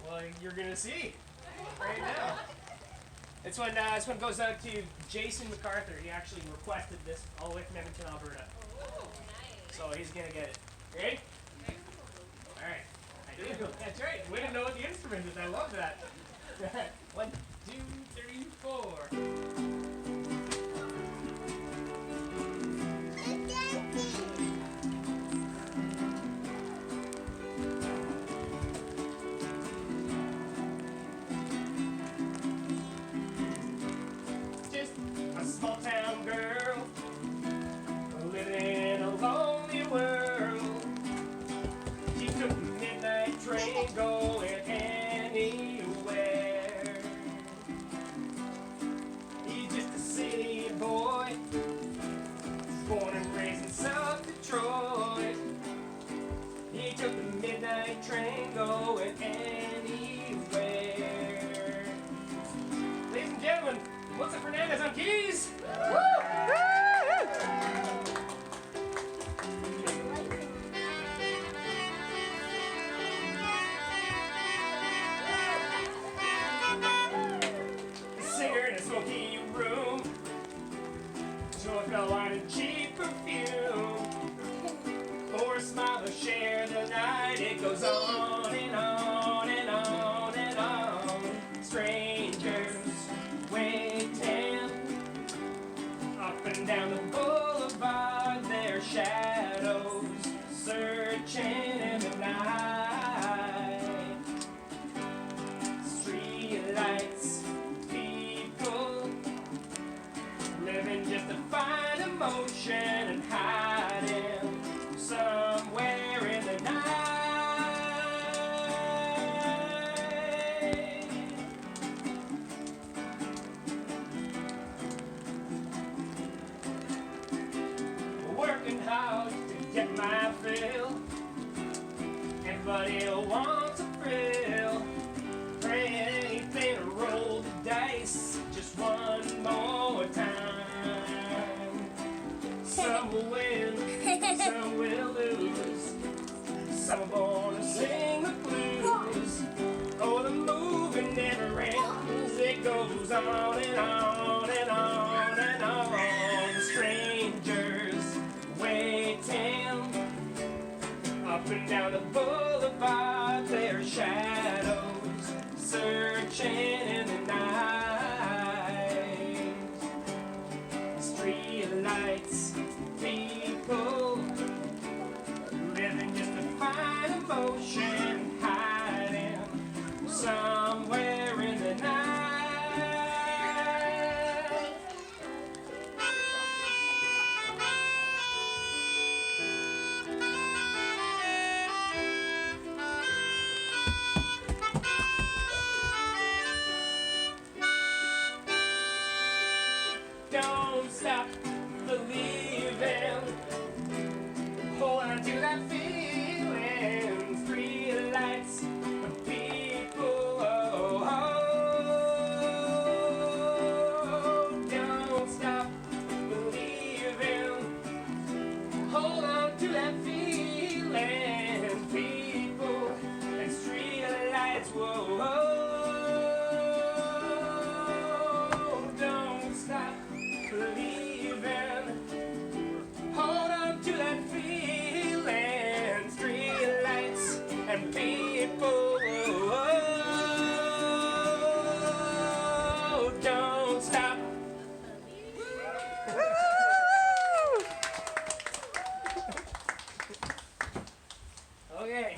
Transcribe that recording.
Well, you're gonna see right now. This one goes out to Jason MacArthur. He actually requested this all the way from Edmonton, Alberta. Oh, nice. So he's gonna get it. Ready? All right. I do. That's right. Way to know what the instrument is. I love that. 1, 2, 3, 4. Just a small town girl living in a lonely world. She took the midnight train going anywhere. He's just a city boy, born and raised in South Detroit. He took the midnight train going anywhere. Ladies and gentlemen, Melissa Fernandez on keys. Woo! Singer in a smoky room, joy fell on a cheap perfume. For a smile to share the night, it goes on and on and on and on. Strangers waiting up and down the boulevard, their shadows searching in the night. Street lights, people living just to find emotion and hiding somewhere in the night. Working hard to get my fill. Everybody wants a thrill. Praying anything to roll the dice just one more time. Some will win, some will lose. Some are born to sing the blues. Oh, the movie never ends. It goes on and on and on and on. The strangers waiting up and down the boulevard, their shadows searching in the night. Street lights, people living just to find emotion, hiding somewhere in the night. Don't stop believing. Hold on to that feeling. Street lights, people. Oh, oh. Don't stop believing. Hold on to that feeling. People and street lights. Whoa, whoa. Don't stop believing. Hold on to that feeling. Street lights and people. Oh, don't stop. Okay.